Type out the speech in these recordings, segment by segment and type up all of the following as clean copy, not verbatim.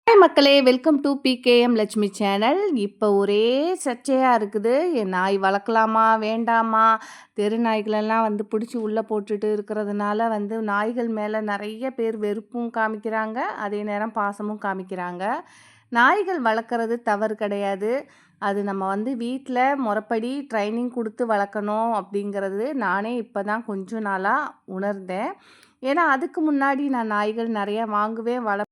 Hi மக்களே! Welcome to PKM Lakshmi channel. இப்போ ஒரே சர்ச்சையா இருக்குது. நாய் வளர்க்கலாமா? வேண்டாமா? தெரு நாய்களெல்லாம் வந்து பிடிச்சி உள்ளே போட்டுட்டு இருக்கிறதுனால வந்து நாய்கள் மேலே நிறைய பேர் வெறுப்பும் காமிக்கிறாங்க. அதே நேரம் பாசமும் காமிக்கிறாங்க. நாய்கள் வளர்க்குறது தவறு கிடையாது. அது நம்ம வந்து வீட்டில் முறைப்படி ட்ரைனிங் கொடுத்து வளர்க்கணும் அப்படிங்கிறது நானே இப்போ தான் கொஞ்ச நாளாக உணர்ந்தேன். ஏன்னா அதுக்கு முன்னாடி நான் நாய்கள் நிறையா வாங்குவேன், வளர்ப்பேன்.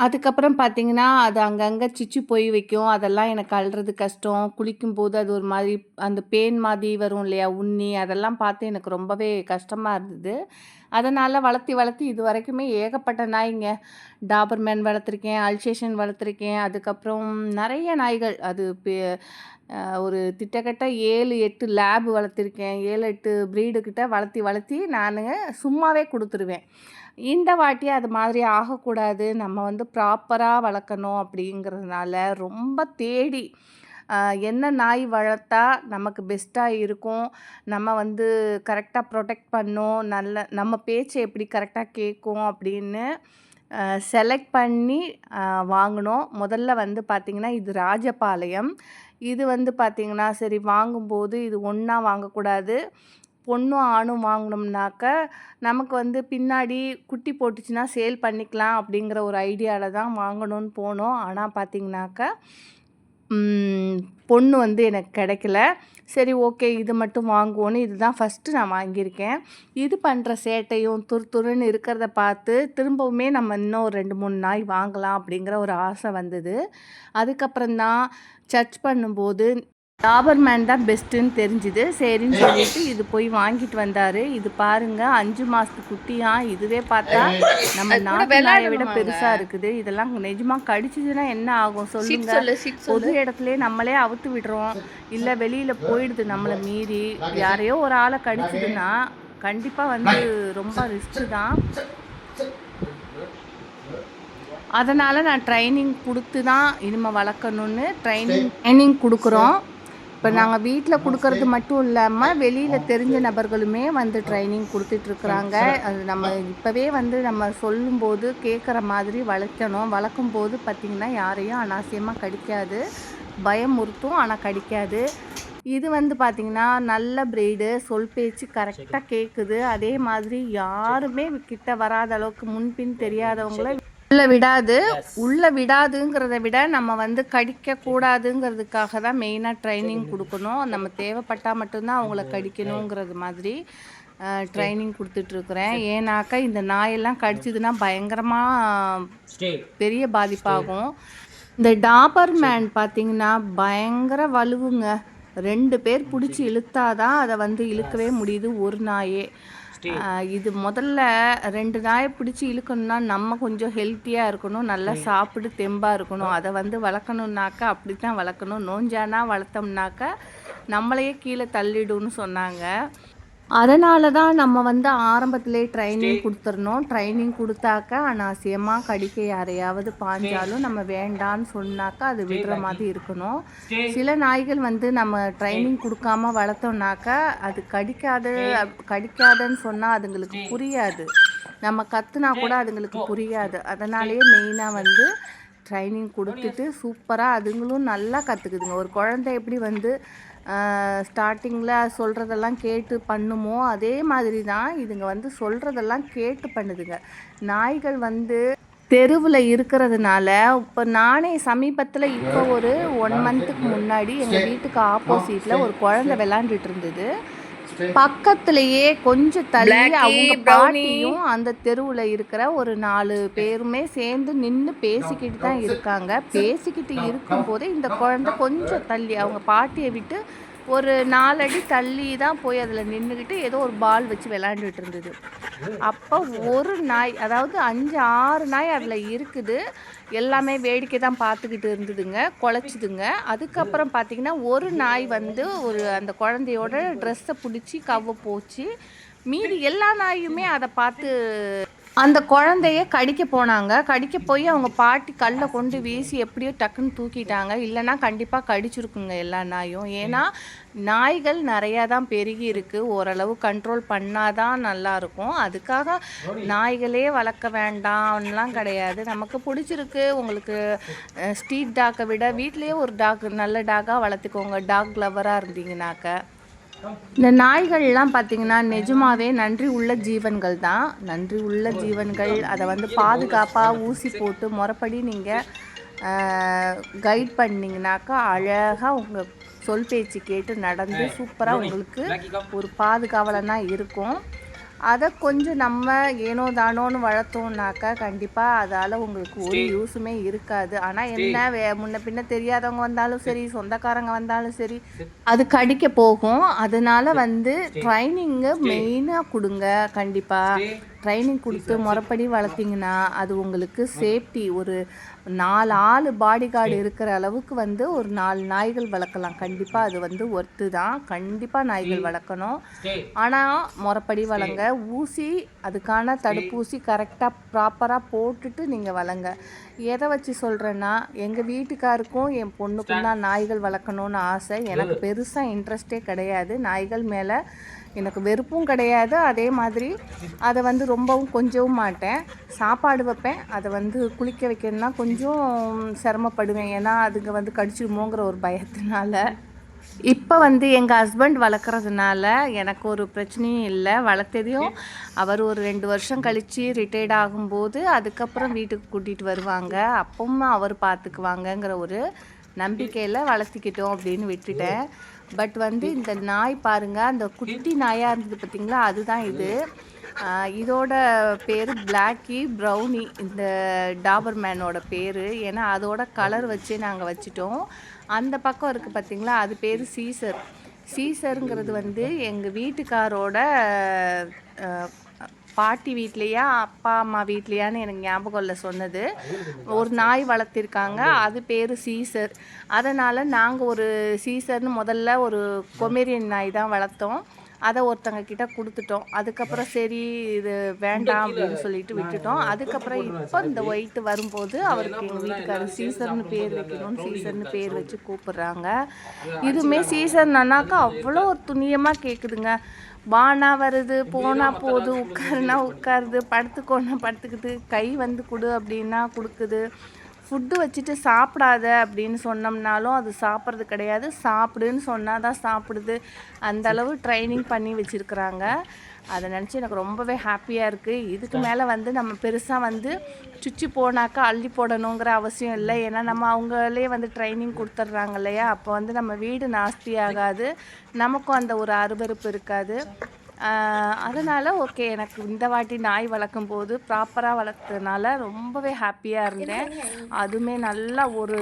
அதுக்கப்புறம் பார்த்தீங்கன்னா, அது அங்கங்கே சிச்சு போய் வைக்கும். அதெல்லாம் எனக்கு அள்ளுறது கஷ்டம். குளிக்கும்போது அது ஒரு மாதிரி அந்த பேன் மாதிரி வரும் இல்லையா? உண்ணி அதெல்லாம் பார்த்து எனக்கு ரொம்பவே கஷ்டமா இருந்தது. அதனால் வளர்த்தி வளர்த்தி இது வரைக்குமே ஏகப்பட்ட நாய்ங்க. Dobermann வளர்த்துருக்கேன், Alsatian வளர்த்துருக்கேன். அதுக்கப்புறம் நிறைய நாய்கள் அது ஒரு திட்டக்கட்ட 7, 8 லேப் வளர்த்துருக்கேன். 7, 8 ப்ரீடுக்கிட்ட வளர்த்தி வளர்த்தி நான் சும்மாவே கொடுத்துருவேன். இந்த வாட்டி அது மாதிரி ஆகக்கூடாது. நம்ம வந்து ப்ராப்பராக வளர்க்கணும் அப்படிங்கிறதுனால ரொம்ப தேடி என்ன நாய் வளர்த்தா நமக்கு பெஸ்ட்டாக இருக்கும், நம்ம வந்து கரெக்டாக ப்ரொடெக்ட் பண்ணும், நம்ம பேச்சை எப்படி கரெக்டாக கேட்கும் அப்படின்னு செலக்ட் பண்ணி வாங்கினோம். முதல்ல வந்து பார்த்திங்கன்னா இது ராஜபாளையம். இது வந்து பார்த்திங்கன்னா சரி வாங்கும்போது இது ஒன்றா வாங்கக்கூடாது, பொண்ணும் ஆணும் வாங்கினோம்னாக்க நமக்கு வந்து பின்னாடி குட்டி போட்டுச்சுன்னா சேல் பண்ணிக்கலாம் அப்படிங்கிற ஒரு ஐடியாவில் தான் வாங்கணும்னு போனோம். ஆனால் பார்த்திங்கனாக்கா பொண்ணு வந்து எனக்கு கிடைக்கல. சரி ஓகே இது மட்டும் வாங்குவோன்னு இதுதான் ஃபஸ்ட்டு நான் வாங்கியிருக்கேன். இது பண்ணுற சேட்டையும் துருன்னு இருக்கிறத பார்த்து திரும்பவுமே நம்ம இன்னும் ஒரு 2, 3 நாய் வாங்கலாம் அப்படிங்கிற ஒரு ஆசை வந்தது. அதுக்கப்புறம்தான் சர்ச் பண்ணும்போது டாபர்மேன் தான் பெஸ்ட்டுன்னு தெரிஞ்சுது. சரின்னு சொல்லிட்டு இது போய் வாங்கிட்டு வந்தார். இது பாருங்கள் 5 மாதத்து குட்டியாக. இதுவே பார்த்தா நம்ம நாட்டு நாயை விட பெருசாக இருக்குது. இதெல்லாம் நிஜமாக கடிச்சிதுன்னா என்ன ஆகும் சொல்லுங்கள்? பொது இடத்துலையே நம்மளே அவுத்து விடுறோம், இல்லை வெளியில் போயிடுது நம்மளை மீறி. யாரையோ ஒரு ஆளை கடிச்சிதுன்னா கண்டிப்பாக வந்து ரொம்ப ரிஸ்க்கு தான். அதனால் நான் ட்ரைனிங் கொடுத்து தான் இனிமேல் வளர்க்கணுன்னு ட்ரைனிங் கொடுக்குறோம். இப்போ நாங்கள் வீட்டில் கொடுக்கறது மட்டும் இல்லாமல் வெளியில் தெரிஞ்ச நபர்களுமே வந்து ட்ரைனிங் கொடுத்துட்ருக்குறாங்க. அது நம்ம இப்போவே வந்து நம்ம சொல்லும்போது கேட்குற மாதிரி வளர்க்கணும். வளர்க்கும்போது பார்த்திங்கன்னா யாரையும் அனாவசியமாக கடிக்காது, பயமுறுத்தும் ஆனால் கடிக்காது. இது வந்து பார்த்திங்கன்னா நல்ல ப்ரீடு, சொல் பேச்சு கரெக்டாக கேட்குது. அதே மாதிரி யாருமே கிட்ட வராத அளவுக்கு முன்பின் தெரியாதவங்கள உள்ளே விடாதுங்கிறத விட நம்ம வந்து கடிக்கக்கூடாதுங்கிறதுக்காக தான் மெயினாக ட்ரைனிங் கொடுக்கணும். நம்ம தேவைப்பட்டால் மட்டும்தான் அவங்கள கடிக்கணுங்கிறது மாதிரி ட்ரைனிங் கொடுத்துட்ருக்குறேன். ஏன்னாக்கா இந்த நாயெல்லாம் கடிச்சிதுன்னா பயங்கரமாக பெரிய பாதிப்பாகும். இந்த டாபர்மேன் பார்த்திங்கன்னா பயங்கர வலுவுங்க. 2 பேர் பிடிச்சி இழுத்தாதான் அதை வந்து இழுக்கவே முடியுது ஒரு நாயே. இது முதல்ல 2 நாயை பிடிச்சி இழுக்கணும்னா நம்ம கொஞ்சம் ஹெல்த்தியாக இருக்கணும், நல்லா சாப்பிட்டு தெம்பாக இருக்கணும். அதை வந்து வளர்க்கணுன்னாக்கா அப்படி தான் வளர்க்கணும். நோஞ்சானா வளர்த்தோம்னாக்கா நம்மளையே கீழே தள்ளிடும்னு சொன்னாங்க. அதனால தான் நம்ம வந்து ஆரம்பத்திலே ட்ரைனிங் கொடுத்துடணும். ட்ரைனிங் கொடுத்தாக்கா அனாவசியமாக கடிக்க யாரையாவது பாஞ்சாலும் நம்ம வேண்டான்னு சொன்னாக்கா அது விடுற மாதிரி இருக்கணும். சில நாய்கள் வந்து நம்ம ட்ரைனிங் கொடுக்காம வளர்த்தோம்னாக்கா அது கடிக்காதுன்னு சொன்னால் அதுங்களுக்கு புரியாது, நம்ம கற்றுனா கூட அதுங்களுக்கு புரியாது. அதனாலேயே மெயினாக வந்து ட்ரைனிங் கொடுத்துட்டு சூப்பராக அதுங்களும் நல்லா கற்றுக்குதுங்க. ஒரு குழந்தை எப்படி வந்து ஸ்டார்டிங்கில் சொல்கிறதெல்லாம் கேட்டு பண்ணுமோ அதே மாதிரி தான் இதுங்க வந்து சொல்கிறதெல்லாம் கேட்டு பண்ணுதுங்க. நாய்கள் வந்து தெருவில் இருக்கிறதுனால இப்போ நானே சமீபத்தில் இப்போ ஒரு 1 மந்த்துக்கு முன்னாடி எங்கள் வீட்டுக்கு ஆப்போசிட்டில் ஒரு குழந்தை விளாண்டுட்டு இருந்தது. பக்கத்துலேயே கொஞ்சம் தள்ளி அவங்க பாட்டியும் அந்த தெருவில் இருக்கிற ஒரு 4 பேருமே சேர்ந்து நின்று பேசிக்கிட்டு தான் இருக்காங்க. பேசிக்கிட்டு இருக்கும்போதே இந்த குழந்தை கொஞ்சம் தள்ளி அவங்க பாட்டியை விட்டு ஒரு 4 அடி தள்ளி தான் போய் அதில் நின்றுக்கிட்டு ஏதோ ஒரு பால் வச்சு விளாண்டுட்டு இருந்தது. அப்போ ஒரு நாய், அதாவது 5, 6 நாய் அதில் இருக்குது. எல்லாமே வேடிக்கை தான் பார்த்துக்கிட்டு இருந்ததுங்க, குலைச்சிதுங்க. அதுக்கப்புறம் பார்த்திங்கன்னா ஒரு நாய் வந்து அந்த குழந்தையோட ட்ரெஸ்ஸை பிடிச்சி கவ்வ போச்சு. மீதி எல்லா நாயுமே அதை பார்த்து அந்த குழந்தைய கடிக்க போனாங்க. கடிக்க போய் அவங்க பாட்டி கல்ல கொண்டு வீசி எப்படியோ டக்குன்னு தூக்கிட்டாங்க. இல்லைன்னா கண்டிப்பாக கடிச்சிருக்குங்க எல்லா நாயும். ஏன்னா நாய்கள் நிறையா தான் பெருகி இருக்குது. ஓரளவு கண்ட்ரோல் பண்ணால் தான் நல்லாயிருக்கும். அதுக்காக நாய்களே வளர்க்க வேண்டாம்லாம் கிடையாது. நமக்கு பிடிச்சிருக்கு. உங்களுக்கு ஸ்ட்ரீட் டாக்கை விட வீட்டிலேயே ஒரு டாக் நல்ல டாக்காக வளர்த்துக்கோங்க, டாக் லவராக இருந்தீங்கனாக்க. இந்த நாய்கள்லாம் பார்த்திங்கன்னா நிஜமாகவே நன்றி உள்ள ஜீவன்கள் தான். நன்றி உள்ள ஜீவன்கள். அதை வந்து பாதுகாப்பாக ஊசி போட்டு முறைப்படி நீங்கள் கைட் பண்ணிங்கனாக்கா அழகாக உங்கள் சொல் பேச்சு கேட்டு நடந்து சூப்பராக உங்களுக்கு ஒரு பாதுகாவலனாக இருக்கும். அதை கொஞ்சம் நம்ம ஏனோ தானோன்னு வளர்த்தோம்னாக்கா கண்டிப்பாக அதால் உங்களுக்கு ஒரு யூஸுமே இருக்காது. ஆனால் என்ன முன்ன பின்ன தெரியாதவங்க வந்தாலும் சரி, சொந்தக்காரங்க வந்தாலும் சரி, அது கடிக்க போகும். அதனால வந்து ட்ரைனிங்கு மெயினாக கொடுங்க. கண்டிப்பாக ட்ரைனிங் கொடுத்து முறைப்படி வளர்த்திங்கன்னா அது உங்களுக்கு சேஃப்டி. ஒரு 4 ஆள் பாடி கார்டு இருக்கிற அளவுக்கு வந்து ஒரு 4 நாய்கள் வளர்க்கலாம். கண்டிப்பாக அது வந்து ஒர்த்து தான். கண்டிப்பாக நாய்கள் வளர்க்கணும். ஆனால் முறைப்படி வளங்க. ஊசி அதுக்கான தடுப்பூசி கரெக்டாக ப்ராப்பராக போட்டுட்டு நீங்கள் வளங்க. எதை வச்சு சொல்கிறேன்னா, எங்கள் வீட்டுக்காருக்கும் என் பொண்ணுக்கும் தான் நாய்கள் வளர்க்கணுன்னு ஆசை. எனக்கு பெருசாக இன்ட்ரெஸ்டே கிடையாது. நாய்கள் மேலே எனக்கு வெறுப்பும் கிடையாது. அதே மாதிரி அதை வந்து ரொம்பவும் கொஞ்சவும் மாட்டேன். சாப்பாடு வைப்பேன். அதை வந்து குளிக்க வைக்கணும்னா கொஞ்சம் சிரமப்படுவேன். ஏன்னா அதுங்க வந்து கடிச்சிடுமோங்கிற ஒரு பயத்தினால. இப்போ வந்து எங்கள் ஹஸ்பண்ட் வளர்க்குறதுனால எனக்கு ஒரு பிரச்சனையும் இல்லை. வளர்த்ததையும் அவர் ஒரு 2 வருஷம் கழித்து ரிட்டையர்ட் ஆகும்போது அதுக்கப்புறம் வீட்டுக்கு கூட்டிகிட்டு வருவாங்க. அப்பவும் அவர் பார்த்துக்குவாங்கங்கிற ஒரு நம்பிக்கையில் வளர்த்திக்கிட்டோம் அப்படின்னு விட்டுட்டேன். பட் வந்து இந்த நாய் பாருங்கள், அந்த குட்டி நாயாக இருந்தது பார்த்திங்களா, அதுதான் இது. இதோட பேர் பிளாக்கி ப்ரௌனி, இந்த டாபர்மேனோட பேர். ஏன்னா அதோட கலர் வச்சு நாங்கள் வச்சிட்டோம். அந்த பக்கம் இருக்குது பார்த்திங்களா, அது பேர் சீசர். சீசருங்கிறது வந்து எங்கள் வீட்டுக்காரோட பாட்டி வீட்லையா அப்பா அம்மா வீட்லையான்னு எனக்கு ஞாபகம் இல்லை சொன்னது. ஒரு நாய் வளர்த்திருக்காங்க, அது பேர் சீசர். அதனால் நாங்கள் ஒரு சீசர்னு முதல்ல ஒரு பொமேரியன் நாய் தான் வளர்த்தோம். அதை ஒருத்தங்க கிட்ட கொடுத்துட்டோம். அதுக்கப்புறம் சரி இது வேண்டாம் அப்படின்னு சொல்லிட்டு விட்டுட்டோம். அதுக்கப்புறம் இப்போ இந்த ஒயிட்டு வரும்போது அவருக்கு எங்கள் வீட்டுக்காரர் சீசர்னு பேர் வைக்கணும்னு சீசர்னு பேர் வச்சு கூப்பிட்றாங்க. இதுவுமே சீசர்னாக்கா அவ்வளோ ஒரு துணியமாக கேட்குதுங்க. வானா வருது, போனால் போகுது, உட்காருனா உட்காருது, படுத்துக்கோனா படுத்துக்குது, கை வந்து கொடு அப்படின்னா கொடுக்குது. ஃபுட்டு வச்சுட்டு சாப்பிடாத அப்படின்னு சொன்னோம்னாலும் அது சாப்பிட்றது கிடையாது. சாப்பிடுன்னு சொன்னால் தான் சாப்பிடுது. அந்தளவு ட்ரைனிங் பண்ணி வச்சுருக்குறாங்க. அதை நினச்சி எனக்கு ரொம்பவே ஹாப்பியாக இருக்குது. இதுக்கு மேலே வந்து நம்ம பெருசாக வந்து சுற்றி போனாக்கா அள்ளி போடணுங்கிற அவசியம் இல்லை. ஏன்னா நம்ம அவங்களே வந்து ட்ரைனிங் கொடுத்துட்றாங்க இல்லையா. அப்போ வந்து நம்ம வீடு நாஸ்தி ஆகாது, நமக்கும் அந்த ஒரு அருவருப்பு இருக்காது. அதனால் ஓகே, எனக்கு இந்த வாட்டி நாய் வளர்க்கும் போது ப்ராப்பராக வளர்த்ததுனால ரொம்பவே ஹாப்பியாக இருந்தேன். அதுவுமே நல்லா ஒரு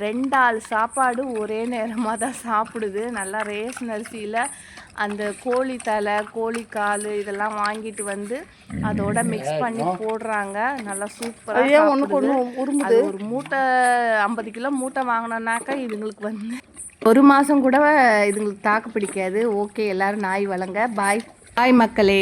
2 ஆள் சாப்பாடு ஒரே நேரமாக தான் சாப்பிடுது. நல்லா ரேஷன் அரிசியில் அந்த கோழி தலை, கோழி கால் இதெல்லாம் வாங்கிட்டு வந்து அதோட மிக்ஸ் பண்ணி போடுறாங்க. நல்லா சூப்பராக அது ஒரு மூட்டை 50 கிலோ மூட்டை வாங்கினோன்னாக்கா இதுங்களுக்கு வந்து 1 மாதம் கூட இதுங்களுக்கு தாக்கு பிடிக்காது. ஓகே, எல்லோரும் நாய் வளங்க. பாய் மக்களே.